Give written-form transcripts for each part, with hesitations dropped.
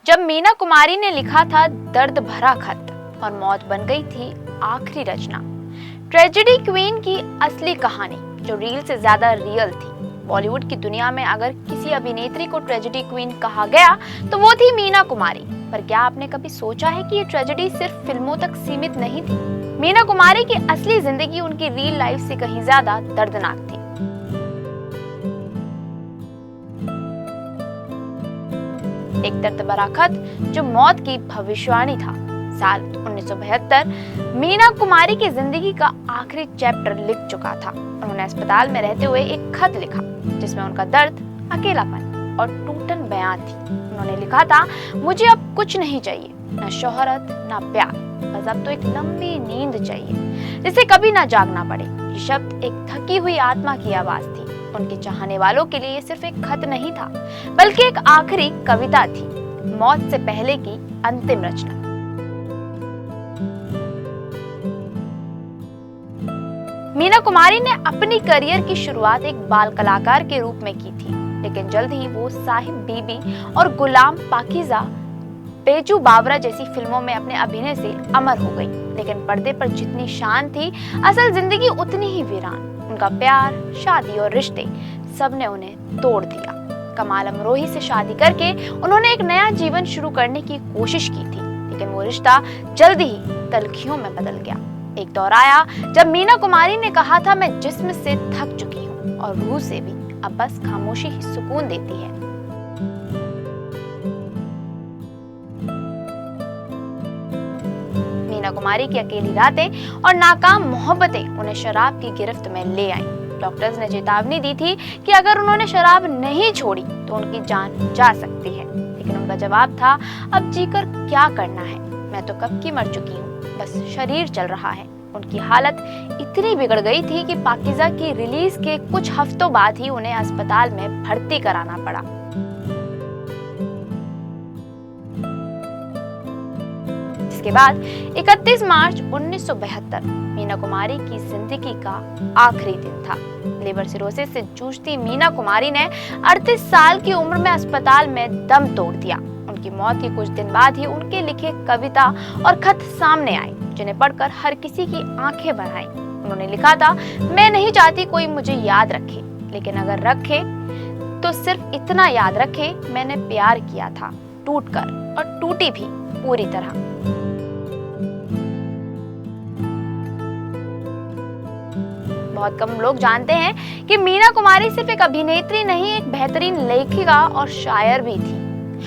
जब मीना कुमारी ने लिखा था दर्द भरा खत और मौत बन गई थी आखिरी रचना। ट्रेजेडी क्वीन की असली कहानी जो रील से ज्यादा रियल थी। बॉलीवुड की दुनिया में अगर किसी अभिनेत्री को ट्रेजेडी क्वीन कहा गया तो वो थी मीना कुमारी। पर क्या आपने कभी सोचा है कि ये ट्रेजेडी सिर्फ फिल्मों तक सीमित नहीं थी? मीना कुमारी की असली जिंदगी उनकी रियल लाइफ से कहीं ज्यादा दर्दनाक थी। एक दर्द भरा खत जो मौत की भविष्यवाणी था। साल 1972 मीना कुमारी की जिंदगी का आखिरी चैप्टर लिख चुका था। उन्होंने अस्पताल में रहते हुए एक खत लिखा जिसमें उनका दर्द, अकेलापन और टूटन बयां थी। उन्होंने लिखा था, मुझे अब कुछ नहीं चाहिए, न शोहरत न प्यार, बस अब तो एक लंबी नींद चाहिए जिसे कभी ना जागना पड़े। ये शब्द एक थकी हुई आत्मा की आवाज थी। उनके चाहने वालों के लिए ये सिर्फ एक खत नहीं था बल्कि एक आखिरी कविता थी, मौत से पहले की अंतिम रचना। मीना कुमारी ने अपनी करियर की शुरुआत एक बाल कलाकार के रूप में की थी, लेकिन जल्द ही वो साहिब बीबी और गुलाम पाकीज़ा, बेजू बावरा जैसी फिल्मों में अपने अभिनय से अमर हो गई। लेकिन पर्दे पर जितनी शान थी, असल जिंदगी उतनी ही वीरान। उनका प्यार, शादी और रिश्ते सबने उन्हें तोड़ दिया। कमाल अमरोही से शादी करके उन्होंने एक नया जीवन शुरू करने की कोशिश की थी, लेकिन वो रिश्ता जल्द ही तलखियों में बदल गया। एक दौर आया जब मीना कुमारी ने कहा था, मैं जिस्म से थक चुकी हूँ और रूह से भी, अब बस खामोशी ही सुकून देती है। मीना कुमारी की अकेली रातें और नाकाम मोहब्बतें उन्हें शराब की गिरफ्त में ले आईं। डॉक्टर्स ने चेतावनी दी थी कि अगर उन्होंने शराब नहीं छोड़ी तो उनकी जान जा सकती है, लेकिन उनका जवाब था, अब जीकर क्या करना है, मैं तो कब की मर चुकी हूँ, बस शरीर चल रहा है। उनकी हालत इतनी बिगड़ गई थी कि पाकीज़ा की रिलीज के कुछ हफ्तों बाद ही उन्हें अस्पताल में भर्ती कराना पड़ा। इसके बाद 31 मार्च 1972 मीना कुमारी की जिंदगी का आखिरी दिन था। लिवर सिरोसिस से जूझती मीना कुमारी ने 38 साल की उम्र में अस्पताल में दम तोड़ दिया। उनकी मौत के कुछ दिन बाद ही उनके लिखे कविता और खत सामने आए, जिन्हें पढ़कर हर किसी की आंखें भर आईं। उन्होंने लिखा था, मैं नहीं चाहती कोई मुझे याद रखे, लेकिन अगर रखे तो सिर्फ इतना याद रखे, मैंने प्यार किया था, टूटकर, और टूटी भी पूरी तरह। बहुत कम लोग जानते हैं कि मीना कुमारी सिर्फ एक अभिनेत्री नहीं, एक बेहतरीन लेखिका और शायर भी थी।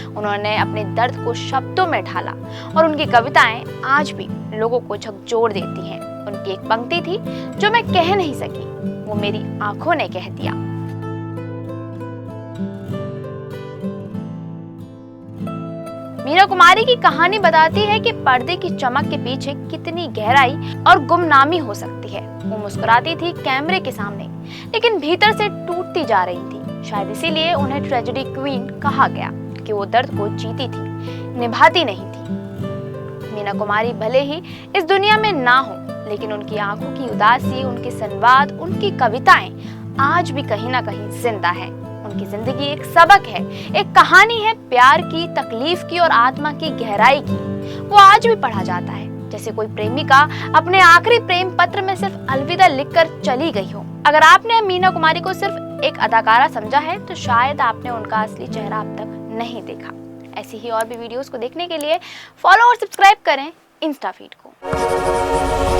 उन्होंने अपने दर्द को शब्दों में ढाला और उनकी कविताएं आज भी लोगों को झकझोर देती हैं। उनकी एक पंक्ति थी, जो मैं कह नहीं सकी, वो मेरी आंखों ने कह दिया। मीना कुमारी की कहानी बताती है कि पर्दे की चमक के पीछे कितनी गहराई और गुमनामी हो सकती है। वो मुस्कुराती थी कैमरे के सामने, लेकिन भीतर से टूटती जा रही थी। शायद इसीलिए उन्हें ट्रेजेडी क्वीन कहा गया कि वो दर्द को जीती थी, निभाती नहीं थी। मीना कुमारी भले ही इस दुनिया में ना हो, लेकिन उनकी आंखों की उदासी, उनके संवाद, उनकी कविताएं आज भी कहीं ना कहीं जिंदा है। उनकी जिंदगी एक सबक है, एक कहानी है प्यार की, तकलीफ की और आत्मा की गहराई की। वो आज भी पढ़ा जाता है जैसे कोई प्रेमिका अपने आखिरी प्रेम पत्र में सिर्फ अलविदा लिखकर चली गई हो। अगर आपने मीना कुमारी को सिर्फ एक अदाकारा समझा है तो शायद आपने उनका असली चेहरा अब तक नहीं देखा। ऐसी ही और भी वीडियोस को देखने के लिए फॉलो और सब्सक्राइब करें इंस्टा फीड को।